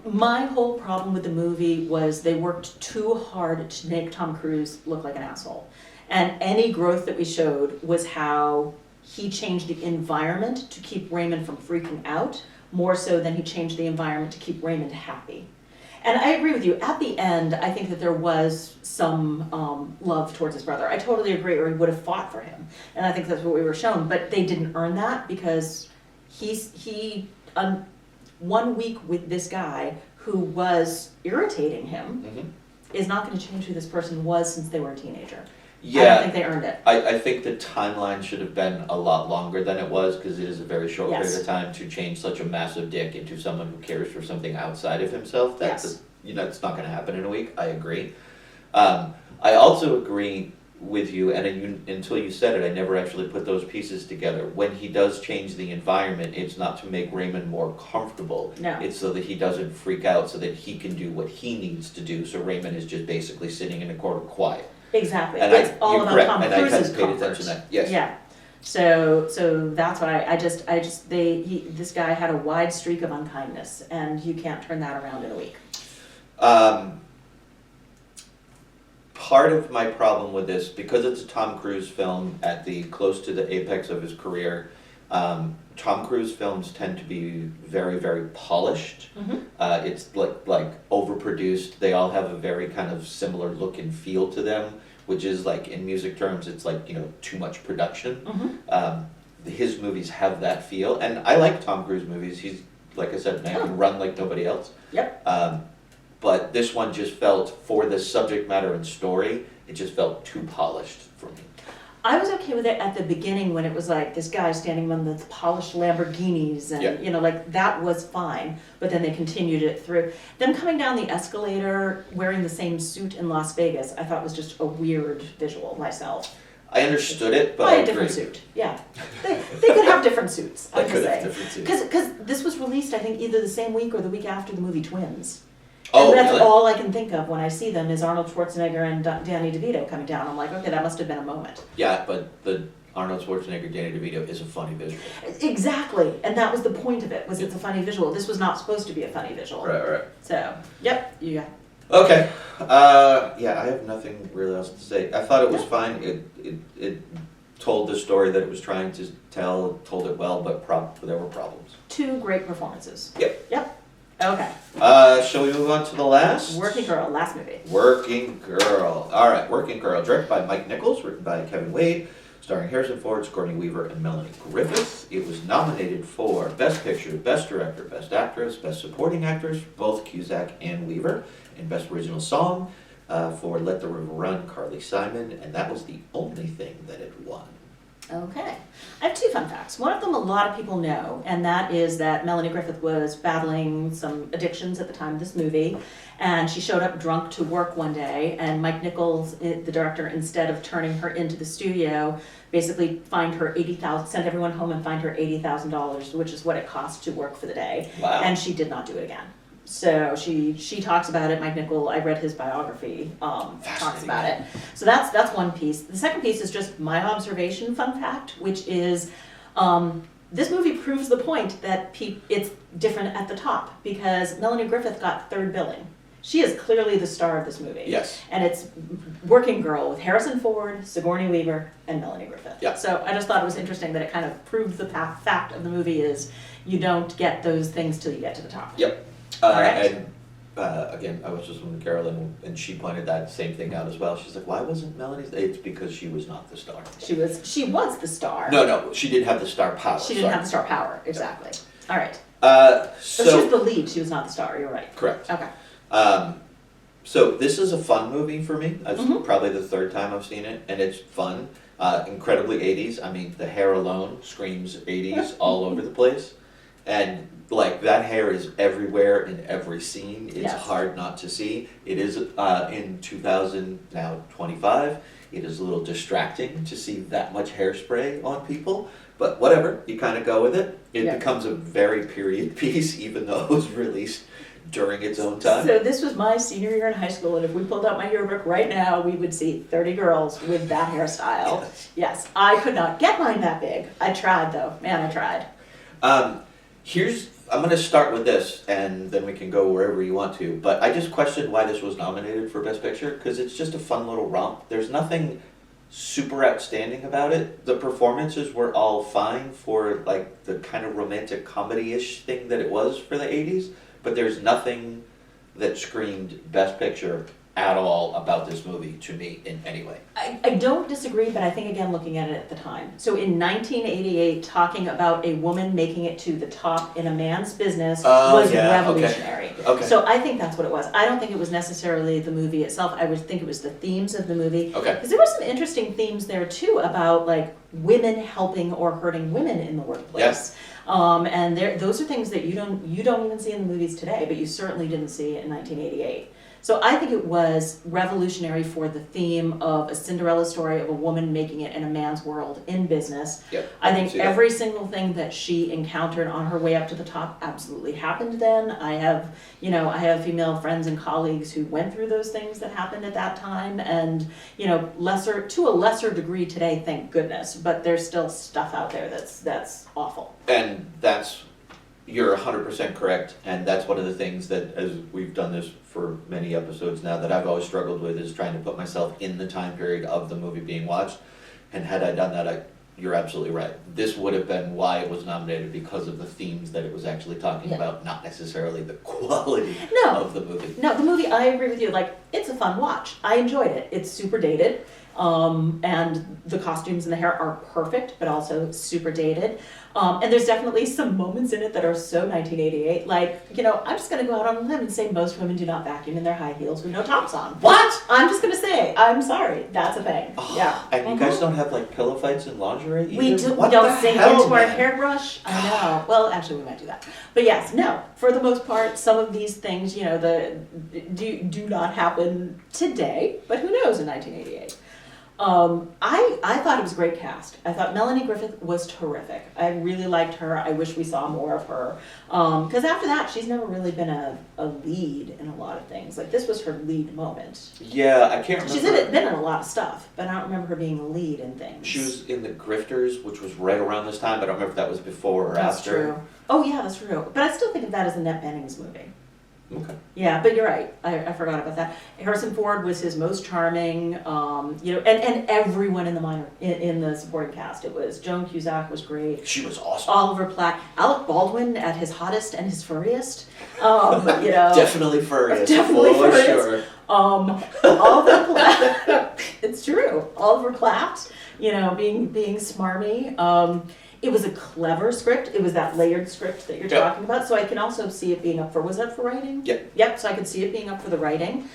My whole problem with the movie was they worked too hard to make Tom Cruise look like an asshole. And any growth that we showed was how he changed the environment to keep Raymond from freaking out, more so than he changed the environment to keep Raymond happy. And I agree with you. At the end, I think that there was some love towards his brother. I totally agree, or he would have fought for him. And I think that's what we were shown. But they didn't earn that because he 1 week with this guy who was irritating him Mm-hmm. is not going to change who this person was since they were a teenager. I don't Yeah, think they earned it. I think the timeline should have been a lot longer than it was, because it is a very short Yes. period of time to change such a massive dick into someone who cares for something outside of himself. That's Yes. it's not going to happen in a week. I agree. I also agree with you, and until you said it, I never actually put those pieces together. When he does change the environment, it's not to make Raymond more comfortable. No. It's so that he doesn't freak out, so that he can do what he needs to do. So Raymond is just basically sitting in a corner quiet. Exactly. And It's all you're about correct, Tom and I Cruise's hadn't paid comfort. attention to that. Yes. Yeah. So that's why this guy had a wide streak of unkindness, and you can't turn that around in a week. Part of my problem with this, because it's a Tom Cruise film at the close to the apex of his career, Tom Cruise films tend to be very, very polished. Mhm. It's like overproduced. They all have a very kind of similar look and feel to them, which is like, in music terms, it's like, too much production. Mhm. His movies have that feel, and I like Tom Cruise movies. He's, like I said, a man can run like nobody else. Yep. But this one just felt, for the subject matter and story, it just felt too polished for me. I was okay with it at the beginning when it was like this guy standing on the polished Lamborghinis and, Yeah. like that was fine. But then they continued it through. Them coming down the escalator wearing the same suit in Las Vegas, I thought was just a weird visual myself. I understood it, but Buy I a different agree. suit, yeah. They could have different suits, They I'm could just have saying. different suits. Because this was released, I think, either the same week or the week after the movie Twins. Oh, And that's really? all I can think of when I see them is Arnold Schwarzenegger and Danny DeVito coming down. I'm like, okay, that must have been a moment. Yeah, but the Arnold Schwarzenegger, Danny DeVito is a funny visual. Exactly, and that was the point of it, was it's a funny visual. This was not supposed to be a funny visual. Right. So, yep, you got. Okay. Yeah, I have nothing really else to say. I thought it was fine. It told the story that it was trying to tell, told it well, but there were problems. 2 great performances. Yep. Okay, Shall we move on to the last? Working Girl, last movie. Working Girl. All right, Working Girl, directed by Mike Nichols, written by Kevin Wade, starring Harrison Ford, Sigourney Weaver, and Melanie Griffith. It was nominated for Best Picture, Best Director, Best Actress, Best Supporting Actors, both Cusack and Weaver, and Best Original Song for Let the River Run, Carly Simon, and that was the only thing that it won. Okay. I have two fun facts. One of them a lot of people know, and that is that Melanie Griffith was battling some addictions at the time of this movie, and she showed up drunk to work one day, and Mike Nichols, the director, instead of turning her into the studio, basically fined her sent everyone home and fined her $80,000, which is what it cost to work for the day. Wow. And she did not do it again. So she talks about it. Mike Nichol, I read his biography, talks about it. So that's one piece. The second piece is just my observation fun fact, which is this movie proves the point that it's different at the top, because Melanie Griffith got third billing. She is clearly the star of this movie. Yes. And it's Working Girl with Harrison Ford, Sigourney Weaver, and Melanie Griffith. Yeah. So I just thought it was interesting that it kind of proved the fact of the movie is you don't get those things till you get to the top. Yep. All right. And again, I was just with Carolyn, and she pointed that same thing out as well. She's like, "Why wasn't Melanie's?" It's because she was not the star. She was the star. No, she didn't have the star power. She didn't have the star power, exactly. All right. So she was the lead. She was not the star. You're right. Correct. Okay. So this is a fun movie for me. It's probably the third time I've seen it, and it's fun. Incredibly 80s. I mean, the hair alone screams 80s all over the place. And like that hair is everywhere in every scene. It's hard not to see. It is in 2025. It is a little distracting to see that much hairspray on people, but whatever. You kind of go with it. It becomes a very period piece, even though it was released during its own time. So this was my senior year in high school, and if we pulled out my yearbook right now, we would see 30 girls with that hairstyle. Yes, I could not get mine that big. I tried though. Man, I tried. I'm going to start with this, and then we can go wherever you want to. But I just questioned why this was nominated for Best Picture, because it's just a fun little romp. There's nothing super outstanding about it. The performances were all fine for like the kind of romantic comedy-ish thing that it was for the 80s, but there's nothing that screamed Best Picture at all about this movie to me in any way. I don't disagree, but I think again looking at it at the time. So in 1988, talking about a woman making it to the top in a man's business was revolutionary. Okay. So I think that's what it was. I don't think it was necessarily the movie itself. I would think it was the themes of the movie. Okay. Because there were some interesting themes there too about like women helping or hurting women in the workplace. Yes. And those are things that you don't even see in the movies today, but you certainly didn't see in 1988. So I think it was revolutionary for the theme of a Cinderella story of a woman making it in a man's world in business. Yep, I think every single thing that she encountered on her way up to the top absolutely happened then. I have female friends and colleagues who went through those things that happened at that time, and to a lesser degree today, thank goodness, but there's still stuff out there that's awful. And you're 100% correct, and that's one of the things that, as we've done this for many episodes now, that I've always struggled with, is trying to put myself in the time period of the movie being watched. And had I done that, you're absolutely right. This would have been why it was nominated, because of the themes that it was actually talking about, not necessarily the quality of the movie. No, the movie, I agree with you. Like, it's a fun watch. I enjoyed it. It's super dated. And the costumes and the hair are perfect, but also super dated. And there's definitely some moments in it that are so 1988. Like, I'm just going to go out on a limb and say most women do not vacuum in their high heels with no tops on. What? I'm just going to say, I'm sorry. That's a thing. Yeah. And you guys don't have like pillow fights in lingerie either? We don't sink into our hairbrush. I know. Well, actually, we might do that. But yes, no. For the most part, some of these things, do not happen today. But who knows in 1988? I thought it was a great cast. I thought Melanie Griffith was terrific. I really liked her. I wish we saw more of her. Because after that, she's never really been a lead in a lot of things. Like, this was her lead moment. Yeah, I can't remember. She's been in a lot of stuff, but I don't remember her being a lead in things. She was in The Grifters, which was right around this time. I don't remember if that was before or after. That's true. Oh, yeah, that's true. But I still think of that as a Annette Bening's movie. Okay. Yeah, but you're right. I forgot about that. Harrison Ford was his most charming, and everyone in the supporting cast. It was Joan Cusack was great. She was awesome. Oliver Platt, Alec Baldwin at his hottest and his furriest. Definitely furriest. Definitely for furriest. Sure. Oliver Platt. It's true. Oliver Platt, being smarmy. It was a clever script. It was that layered script that you're talking about. So I can also see it being up for, was that for writing? Yep. Yep, so I could see it being up for the writing.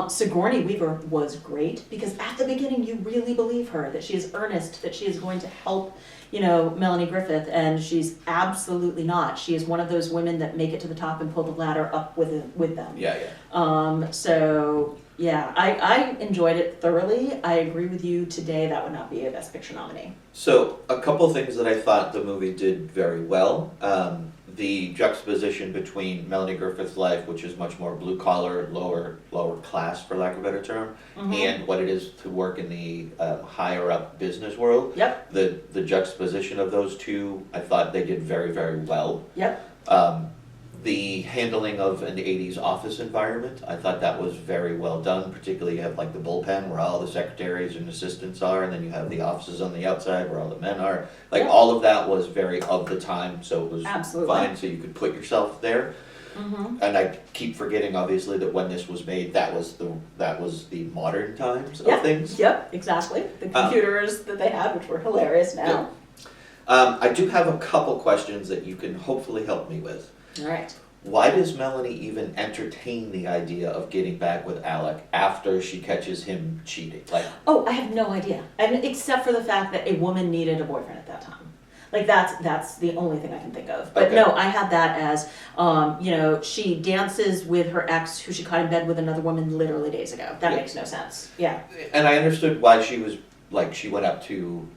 Sigourney Weaver was great because at the beginning you really believe her, that she is earnest, that she is going to help, Melanie Griffith, and she's absolutely not. She is one of those women that make it to the top and pull the ladder up with them. Yeah, yeah. So yeah, I enjoyed it thoroughly. I agree with you today, that would not be a Best Picture nominee. So, a couple things that I thought the movie did very well. The juxtaposition between Melanie Griffith's life, which is much more blue collar, lower class, for lack of a better term, and what it is to work in the higher up business world. Yep. The juxtaposition of those two, I thought they did very, very well. Yep. The handling of an 80s office environment, I thought that was very well done. Particularly, you have like the bullpen where all the secretaries and assistants are, and then you have the offices on the outside where all the men are. Like, yeah. all of that was very of the time, so it was Absolutely. fine, so you could put yourself there. And I keep forgetting, obviously, that when this was made, that was the modern times of things. Yep, exactly. The computers that they had, which were hilarious now. Yeah. I do have a couple questions that you can hopefully help me with. All right. Why does Melanie even entertain the idea of getting back with Alec after she catches him cheating? Like, oh, I have no idea. I mean, except for the fact that a woman needed a boyfriend at that time. Like, that's the only thing I can think of. But okay. no, I had that as, she dances with her ex who she caught in bed with another woman literally days ago. That makes no sense. Yeah. And I understood why she was, like, she went up to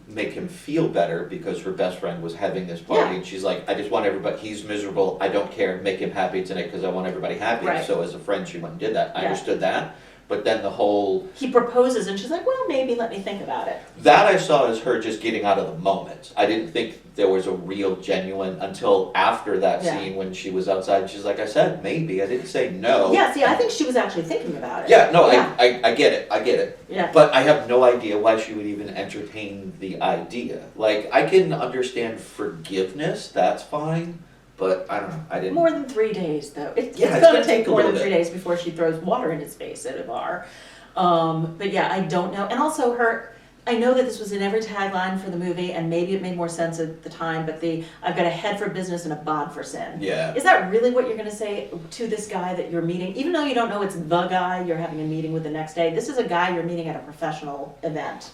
make him feel better because her best friend was having this party, and she's like, I just want everybody, he's miserable, I don't care, make him happy tonight because I want everybody happy. Right. So as a friend, she went and did that. I understood that. But then the whole... He proposes and she's like, well, maybe let me think about it. That I saw as her just getting out of the moment. I didn't think there was a real genuine until after that scene when she was outside and she's like, I said maybe, I didn't say no. Yeah, see, I think she was actually thinking about it. Yeah, no, I get it. Yeah. But I have no idea why she would even entertain the idea. Like, I can understand forgiveness, that's fine. But I don't know, I didn't... More than 3 days, though. It's it's going to take a more than little 3 bit. days before she throws water in his face at a bar. But yeah, I don't know. And also I know that this was in every tagline for the movie, and maybe it made more sense at the time, but I've got a head for business and a bod for sin. Yeah. Is that really what you're going to say to this guy that you're meeting? Even though you don't know it's the guy you're having a meeting with the next day, this is a guy you're meeting at a professional event.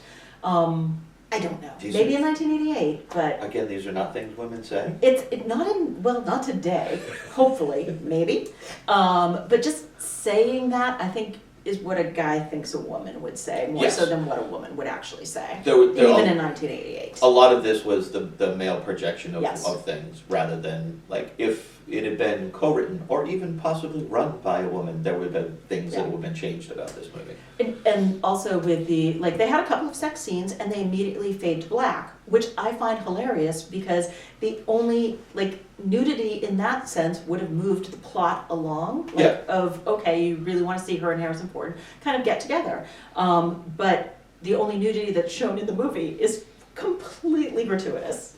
I don't know. Maybe in 1988, but... Again, these are not things women say. It's not today, hopefully, maybe. But just saying that, I think, is what a guy thinks a woman would say, more so than what a woman would actually say, even in 1988. A lot of this was the male projection of things, rather than, like, if it had been co-written, or even possibly run by a woman, there would have been things that would have been changed about this movie. And also with they had a couple of sex scenes, and they immediately fade to black, which I find hilarious, because the only, nudity in that sense would have moved the plot along, okay, you really want to see her and Harrison Ford kind of get together. But the only nudity that's shown in the movie is completely gratuitous.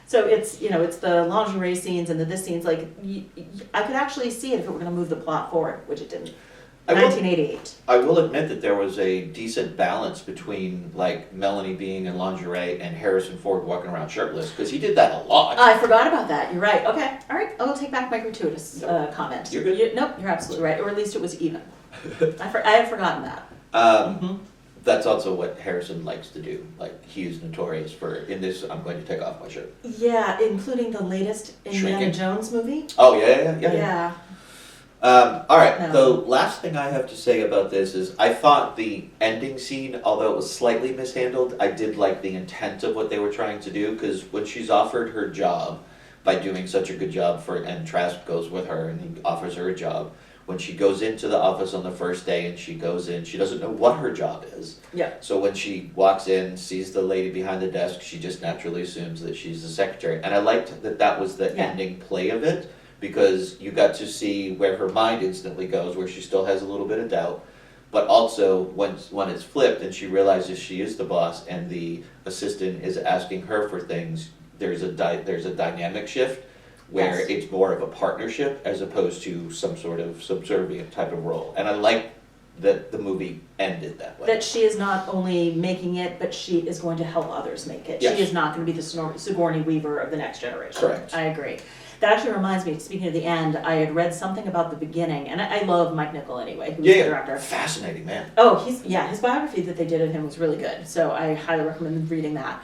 So it's the lingerie scenes and the scenes, I could actually see it if it were going to move the plot forward, which it didn't. 1988. I will admit that there was a decent balance between, Melanie being in lingerie and Harrison Ford walking around shirtless, because he did that a lot. I forgot about that. You're right. Okay. All right. I will take back my gratuitous comment. You're good. Nope, you're absolutely right. Or at least it was even. I had forgotten that. That's also what Harrison likes to do. He is notorious for, in this, I'm going to take off my shirt. Yeah, including the latest Indiana Jones movie. Oh, yeah. All right, No. The last thing I have to say about this is I thought the ending scene, although it was slightly mishandled, I did like the intent of what they were trying to do, because when she's offered her job by doing such a good job and Trask goes with her and he offers her a job, when she goes into the office on the first day and she goes in, she doesn't know what her job is. Yeah. So when she walks in, sees the lady behind the desk, she just naturally assumes that she's the secretary. And I liked that was the ending play of it, because you got to see where her mind instantly goes, where she still has a little bit of doubt. But also, when it's flipped and she realizes she is the boss and the assistant is asking her for things, there's a dynamic shift where it's more of a partnership as opposed to some sort of subservient type of role. And I like that the movie ended that way. That she is not only making it, but she is going to help others make it. Yes. She is not going to be the Sigourney Weaver of the next generation. Correct. I agree. That actually reminds me, speaking of the end, I had read something about the beginning, and I love Mike Nichol anyway, who's the director. Fascinating man. Oh, his biography that they did of him was really good, so I highly recommend reading that.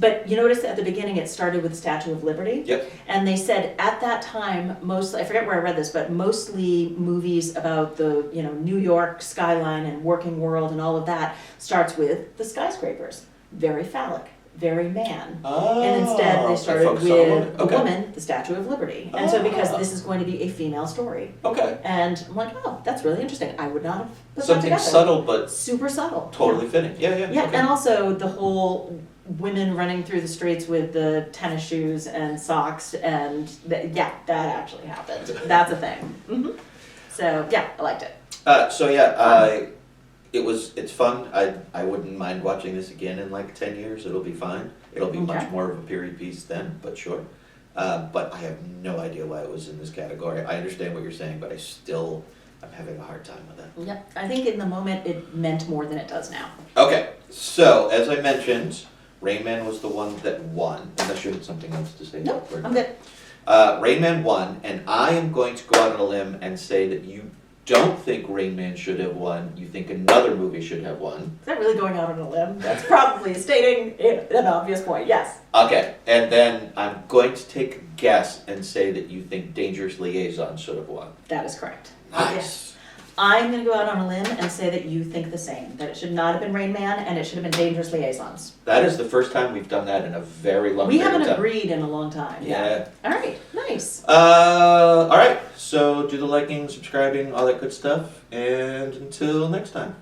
But you notice at the beginning it started with the Statue of Liberty. Yep. And they said at that time, mostly, I forget where I read this, but mostly movies about the, New York skyline and working world and all of that starts with the skyscrapers. Very phallic, very man. Oh, And instead they started focus with on a woman. the Okay. woman, the Statue of Liberty. And so because Ah. this is going to be a female story. Okay. And I'm like, oh, that's really interesting. I would not have put that Something together. subtle but Super subtle. totally fitting. Yeah. Yeah, Okay. and also the whole women running through the streets with the tennis shoes and socks, and that actually happened. That's a thing. So yeah, I liked it. It's fun. I wouldn't mind watching this again in like 10 years. It'll be fine. It'll be much Okay. more of a period piece then, but sure. But I have no idea why it was in this category. I understand what you're saying, but I'm having a hard time with it. Yep, I think in the moment it meant more than it does now. Okay, so as I mentioned, Rain Man was the one that won. Unless you had something else to say. Nope, Gordon. I'm good. Rain Man won, and I am going to go out on a limb and say that you don't think Rain Man should have won. You think another movie should have won. Is that really going out on a limb? That's probably stating an obvious point, yes. Okay, and then I'm going to take a guess and say that you think Dangerous Liaisons should have won. That is correct. Nice. I'm going to go out on a limb and say that you think the same, that it should not have been Rain Man and it should have been Dangerous Liaisons. That is the first time we've done that in a very long We period of haven't time. agreed in a long time. Yeah. All right, nice. All right, so do the liking, subscribing, all that good stuff, and until next time.